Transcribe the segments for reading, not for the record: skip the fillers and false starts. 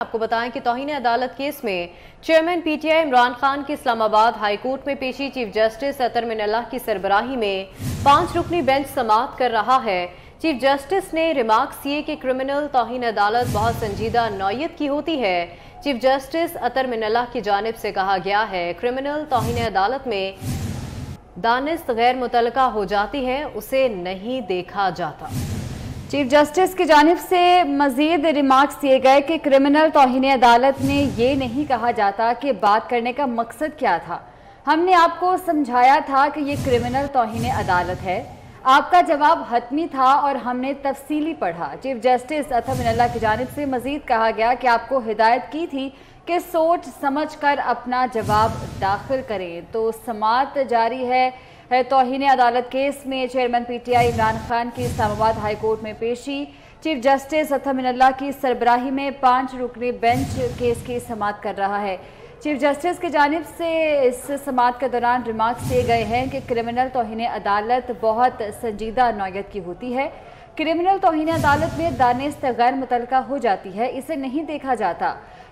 आपको बताएं कि तौहीन अदालत केस में चेयरमैन पीटीआई इमरान खान की इस्लामाबाद हाई कोर्ट में पेशी चीफ जस्टिस अतर मिनल्लाह की सरबराही में 5 रुकनी बेंच समाअत कर रहा है। चीफ जस्टिस ने रिमार्क्स किए कि क्रिमिनल तौहीन अदालत बहुत संजीदा नौयत की होती है। चीफ जस्टिस अतर मिनल्लाह की जानिब से कहा गया है, क्रिमिनल तौहीन अदालत में दानिस्त गैर मुतलका हो जाती है, उसे नहीं देखा जाता। चीफ जस्टिस की जानिब से मजीद रिमार्क्स दिए गए कि क्रिमिनल तौहीन अदालत में ये नहीं कहा जाता कि बात करने का मकसद क्या था। हमने आपको समझाया था कि ये क्रिमिनल तौहीन अदालत है, आपका जवाब हतमी था और हमने तफसीली पढ़ा। चीफ जस्टिस अतर मिनल्लाह की जानिब से मजीद कहा गया कि आपको हिदायत की थी कि सोच समझ कर अपना जवाब दाखिल करें। तो समाअत जारी है तौहीन अदालत केस में चेयरमैन पीटीआई इमरान खान की इस्लामाबाद हाई कोर्ट में पेशी। चीफ जस्टिस अतर मिनल्लाह की सरबराही में 5 रुकनी बेंच केस की समाअत कर रहा है। चीफ जस्टिस की जानिब से इस समाअत के दौरान रिमार्क्स दिए गए हैं कि क्रिमिनल तौहीन अदालत बहुत संजीदा नौयत की होती है। क्रिमिनल तौहीन अदालत में दानिस्त गैर मुतलका हो जाती है, इसे नहीं देखा जाता।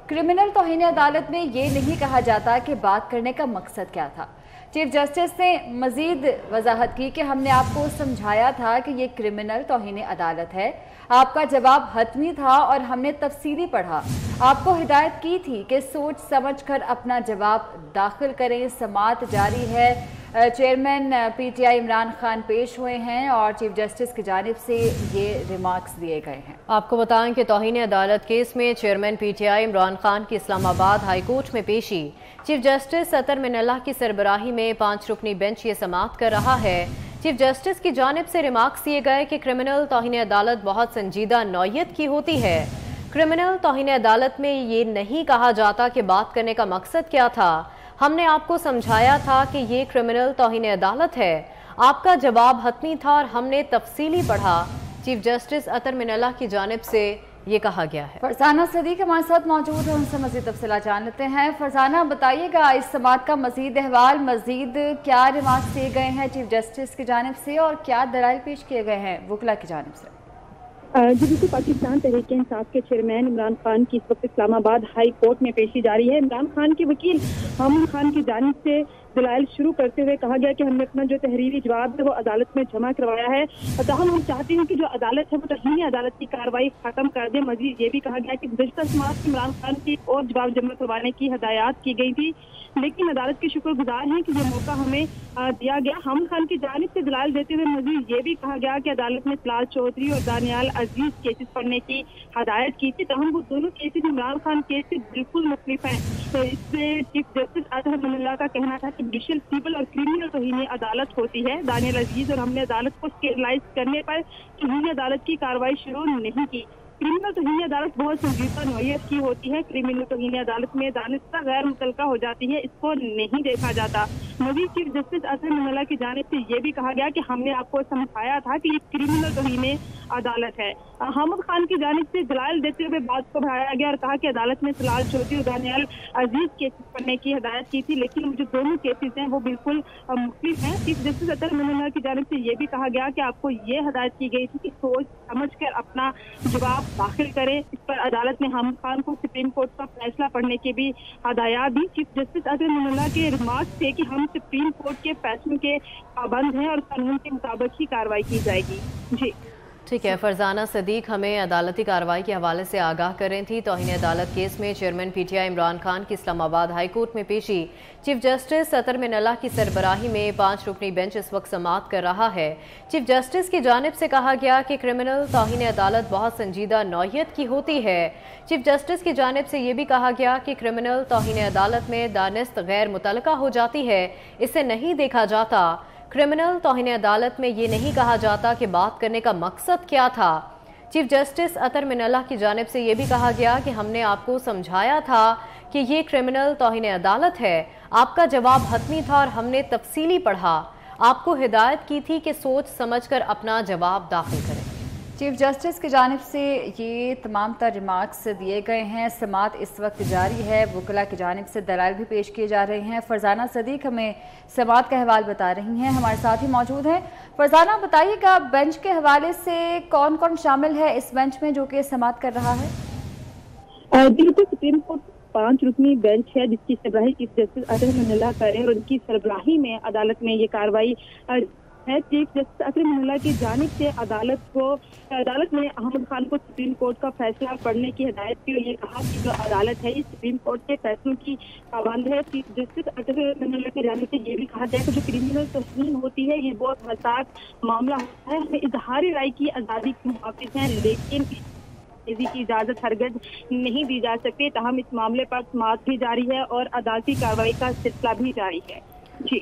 क्रिमिनल तौहीन अदालत में ये नहीं कहा जाता कि बात करने का मकसद क्या था। चीफ जस्टिस ने मजीद वजाहत की कि हमने आपको समझाया था कि ये क्रिमिनल तौहीन अदालत है, आपका जवाब हतमी था और हमने तफसीली पढ़ा। आपको हिदायत की थी कि सोच समझ कर अपना जवाब दाखिल करें। समाअत जारी है। चेयरमैन पीटीआई इमरान खान पेश हुए हैं और चीफ जस्टिस की जानिब से ये रिमार्क्स दिए गए हैं। आपको बताएं कि तौहीन अदालत केस में चेयरमैन पीटीआई इमरान खान की इस्लामाबाद हाई कोर्ट में पेशी चीफ जस्टिस अतर मिनल्लाह की सरबराही में 5 रुकनी बेंच ये समाअत कर रहा है। चीफ जस्टिस की जानिब से रिमार्क्स दिए गए कि क्रिमिनल तौहीन अदालत बहुत संजीदा नौयत की होती है। क्रिमिनल तौहीन अदालत में ये नहीं कहा जाता कि बात करने का मकसद क्या था। हमने आपको समझाया था कि ये क्रिमिनल तौहीन अदालत है, आपका जवाब हतमी था और हमने तफसीली पढ़ा। चीफ जस्टिस अतर मिनल्लाह की जानिब से ये कहा गया है। फरजाना सदीक हमारे साथ मौजूद है, उनसे मजीद तफसीलात जान लेते हैं। फरजाना, बताइएगा इस समाअत का मजीद अहवाल, मजीद क्या रिमार्क्स दिए गए हैं चीफ जस्टिस की जानिब से और क्या दलाइल पेश किए गए हैं वकला की जानिब से? जी बिल्कुल, पाकिस्तान तहरीक-ए-इंसाफ के चेयरमैन इमरान खान की इस वक्त इस्लामाबाद हाई कोर्ट में पेशी जारी है। इमरान खान के वकील हम खान की जानिब से दलाइल शुरू करते हुए कहा गया कि हमने अपना जो तहरीरी जवाब है वो अदालत में जमा करवाया है। ताहम हम चाहते हैं कि जो अदालत है वो तौहीन अदालत की कार्रवाई खत्म कर दे। मजीद ये भी कहा गया कि गुज़श्ता समाअत इमरान खान की और जवाब जमा करवाने की हदायत की गई थी, लेकिन अदालत के शुक्रगुजार हैं कि ये मौका हमें दिया गया। हम खान की जानिब से दलाइल देते हुए मजीद ये भी कहा गया कि अदालत ने तलाल चौधरी और दानियाल अजीज केसेस पढ़ने की हदायत की थी। ताहम वो दोनों केसेस इमरान खान केस से बिल्कुल मुख्तलिफ हैं। तो इससे चीफ जस्टिस अतर मिनल्लाह का कहना था कि जुडिशल सिविल और क्रिमिनल तौहीन अदालत होती है। दानियाल अजीज और हमने अदालत को स्टेबलाइज करने पर तौहीन अदालत की कार्रवाई शुरू नहीं की। क्रिमिनल तौहीन अदालत बहुत संजीदा नौयत की होती है। क्रिमिनल तौहीन अदालत में दानिस्ता गैर मुतलका हो जाती है, इसको नहीं देखा जाता। मजीद चीफ जस्टिस अतर मिनल्लाह की जानिब से ये भी कहा गया कि हमने आपको समझाया था कि ये क्रिमिनल तौहीन अदालत है। हमद खान की जानिब से दलाइल देते हुए बात को बढ़ाया गया और कहा कि अदालत ने तलाल चौधरी और दानियाल अजीज केसेस पढ़ने की हदायत की थी, लेकिन जो दोनों केसेस हैं वो बिल्कुल मुख्तलिफ हैं। चीफ जस्टिस अतर मिनल्लाह की जानिब से ये भी कहा गया कि आपको ये हदायत की गई थी कि सोच समझ कर अपना जवाब दाखिल करें। इस पर अदालत ने हम खान को सुप्रीम कोर्ट का फैसला पढ़ने की भी हदायत दी। चीफ जस्टिस अतर मिनल्लाह के रिमार्क्स थे कि हम सुप्रीम कोर्ट के फैसलों के पाबंद हैं और कानून के मुताबिक ही कार्रवाई की जाएगी। जी ठीक है, फरजाना सदीक हमें अदालती कार्रवाई के हवाले से आगाह कर रही थी। तौहीन अदालत केस में चेयरमैन पीटीआई इमरान खान की इस्लामाबाद हाई कोर्ट में पेशी चीफ जस्टिस अतर मिनल्लाह की सरबराही में 5 रुकनी बेंच इस वक्त समाअत कर रहा है। चीफ जस्टिस की जानिब से कहा गया कि क्रिमिनल तौहीन अदालत बहुत संजीदा नौयत की होती है। चीफ जस्टिस की जानिब से ये भी कहा गया कि क्रिमिनल तौहीन अदालत में दानिस्त गैर मुतलका हो जाती है, इसे नहीं देखा जाता। क्रिमिनल तौहीन अदालत में ये नहीं कहा जाता कि बात करने का मकसद क्या था। चीफ जस्टिस अतर मिनल्लाह की जानिब से ये भी कहा गया कि हमने आपको समझाया था कि ये क्रिमिनल तौहीन अदालत है, आपका जवाब हतमी था और हमने तफसीली पढ़ा। आपको हिदायत की थी कि सोच समझकर अपना जवाब दाखिल करें। चीफ जस्टिस की जानिब से ये तमाम तर रिमार्क्स दिए गए हैं। समाअत इस वक्त जारी है, वकला की जानिब से दलाइल भी पेश किए जा रहे हैं। फरजाना सदीक हमें समाअत का अहवाल बता रही हैं, हमारे साथ ही मौजूद हैं। फरजाना, बताइएगा बेंच के हवाले से कौन कौन शामिल है इस बेंच में जो कि समाअत कर रहा है? बिल्कुल सुप्रीम कोर्ट 5 रुकनी बेंच है जिसकी सरबराही चीफ जस्टिस अतहर मनल्ला करें और उनकी सरबराही में अदालत में ये कार्रवाई है। चीफ जस्टिस अतहर मनल्ला की जानिब से अदालत ने अहमद खान को सुप्रीम कोर्ट का फैसला पढ़ने की हिदायत की और ये कहा कि जो अदालत है ये सुप्रीम कोर्ट के फैसलों की पाबंद है। चीफ जस्टिस अतहर मनल्ला की जानिब से ये भी कहा गया कि जो क्रिमिनल तस्लीम होती है ये बहुत हसास मामला होता है, हमें इजहारी राय की आज़ादी के मुहाफिज हैं, लेकिन की इजाजत हरगिज़ नहीं दी जा सकती। तहम इस मामले पर समाअत भी जारी है और अदालती कार्रवाई का सिलसिला भी जारी है। जी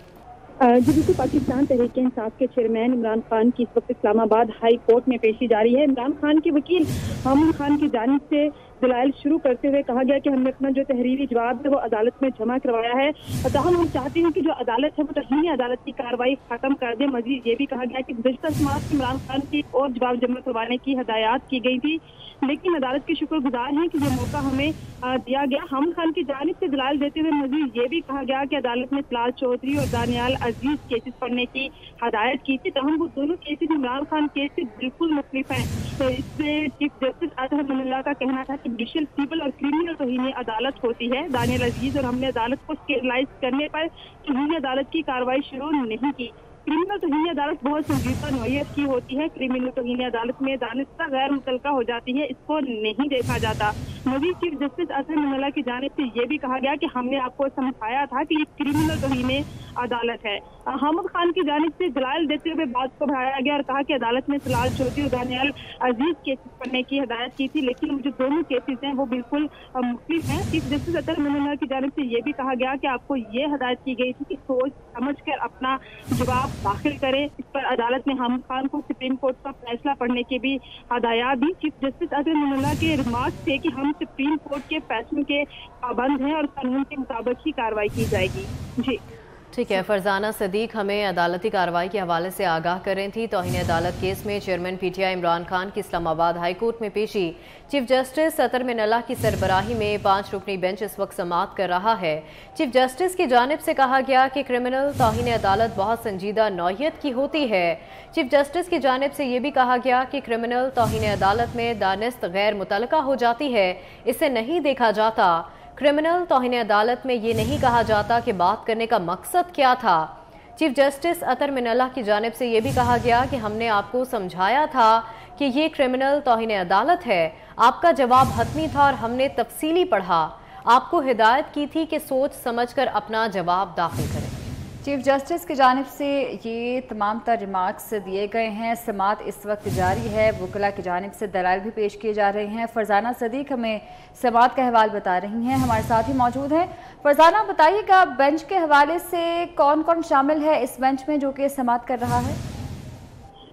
बिल्कुल पाकिस्तान तहरीक-ए-इंसाफ के चेयरमैन इमरान खान की इस वक्त इस्लामाबाद हाई कोर्ट में पेशी जारी है। इमरान खान के वकील हमद खान की जानिब से दलाइल शुरू करते हुए कहा गया कि हमने अपना जो तहरीरी जवाब है वो अदालत में जमा करवाया है, तहम हम चाहते हैं कि जो अदालत है वो तहीनी अदालत की कार्रवाई खत्म कर दे। मजीद ये भी कहा गया कि गुज़श्ता समाअत इमरान खान की और जवाब जमा करवाने की हदायत की गई थी, लेकिन अदालत के शुक्रगुजार हैं कि ये मौका हमें दिया गया। हमद खान की जानिब से दलाइल देते हुए मजीद ये भी कहा गया कि अदालत ने तलाल चौधरी और दानियाल अजीज केसेस पढ़ने की हदायत की थी, तहम वो दोनों केसेस इमरान खान केस से बिल्कुल मुख्तलिफ हैं। तो इससे चीफ जस्टिस अतहर मनल्ला का कहना था कि जुडिशल सिविल और क्रिमिनल तौहीन अदालत होती है। दानियाल अजीज और हमने अदालत को स्टेबलाइज करने पर तौहीन अदालत की कार्रवाई शुरू नहीं की। क्रिमिनल तौहीन अदालत बहुत संजीदा नौयत की होती है। क्रिमिनल तौहीन अदालत में दानिस्ता गैर मुतलका हो जाती है, इसको नहीं देखा जाता। मजीद चीफ जस्टिस अतहर मनल्ला की जानिब से ये भी कहा गया कि हमने आपको समझाया था कि ये क्रिमिनल तौहीन अदालत है। हमद खान की जानिब से दलाइल देते हुए बात को बढ़ाया गया और कहा कि अदालत ने तलाल चौधरी और दानियाल अजीज केसेस पढ़ने की हदायत की थी, लेकिन जो दोनों केसेस हैं वो बिल्कुल मुख्तलिफ हैं। चीफ जस्टिस अतहर मनल्ला की जानिब से ये भी कहा गया कि आपको ये हदायत की गई थी कि सोच समझ कर अपना जवाब दाखिल करें। इस पर अदालत ने हमद खान को सुप्रीम कोर्ट का फैसला पढ़ने की भी हदायत दी। चीफ जस्टिस अतहर मनल्ला के रिमार्क थे कि हम सुप्रीम कोर्ट के फैसलों के पाबंद हैं और कानून के मुताबिक ही कार्रवाई की जाएगी। जी ठीक है, फरजाना सदीक हमें अदालती कार्रवाई के हवाले से आगाह कर रही थी। तौहीन अदालत केस में चेयरमैन पीटीआई इमरान खान की इस्लामाबाद हाई कोर्ट में पेशी चीफ जस्टिस अतहर मनल्ला की सरबराही में 5 रुकनी बेंच इस वक्त समाअत कर रहा है। चीफ जस्टिस की जानिब से कहा गया कि क्रिमिनल तौहीन अदालत बहुत संजीदा नौयत की होती है। चीफ जस्टिस की जानिब से ये भी कहा गया कि क्रिमिनल तौहीन अदालत में दानिस्त गैर मुतलका हो जाती है, इसे नहीं देखा जाता। क्रिमिनल तौहीन अदालत में ये नहीं कहा जाता कि बात करने का मकसद क्या था। चीफ जस्टिस अतहर मनल्ला की जानिब से ये भी कहा गया कि हमने आपको समझाया था कि ये क्रिमिनल तौहीन अदालत है, आपका जवाब हतमी था और हमने तफसीली पढ़ा, आपको हिदायत की थी कि सोच समझकर अपना जवाब दाखिल करें। चीफ जस्टिस की जानिब से ये तमाम तर रिमार्क्स दिए गए हैं। समाअत इस वक्त जारी है, वकला की जानिब से दलाइल भी पेश किए जा रहे हैं। फरजाना सदीक हमें समाअत का अहवाल बता रही हैं, हमारे साथ ही मौजूद हैं। फरजाना, बताइएगा बेंच के हवाले से कौन कौन शामिल है इस बेंच में जो कि समाअत कर रहा है?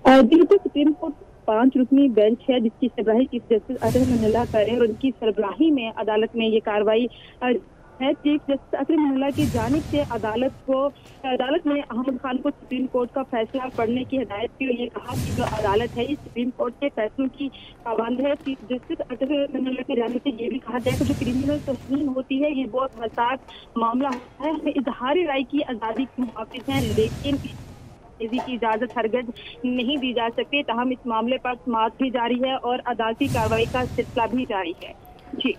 बिल्कुल सुप्रीम कोर्ट 5 रुकनी बेंच है जिसकी सरबराही चीफ जस्टिस अतहर मनल्ला करें और उनकी सरबराही में अदालत में ये कार्रवाई है। चीफ जस्टिस अतहर मनल्ला की जानिब से अदालत ने अहमद खान को सुप्रीम कोर्ट का फैसला पढ़ने की हिदायत की और ये कहा कि जो अदालत है ये सुप्रीम कोर्ट के फैसलों की पाबंद है। चीफ जस्टिस अतहर मनल्ला की जानिब से ये भी कहा गया कि जो क्रिमिनल तस्लीम होती है ये बहुत हसास मामला होता है, हमें इजहारी राय की आज़ादी के मुहाफिज हैं, लेकिन की इजाजत हरगिज़ नहीं दी जा सकती। तहम इस मामले पर समाअत भी जारी है और अदालती कार्रवाई का सिलसिला भी जारी है। जी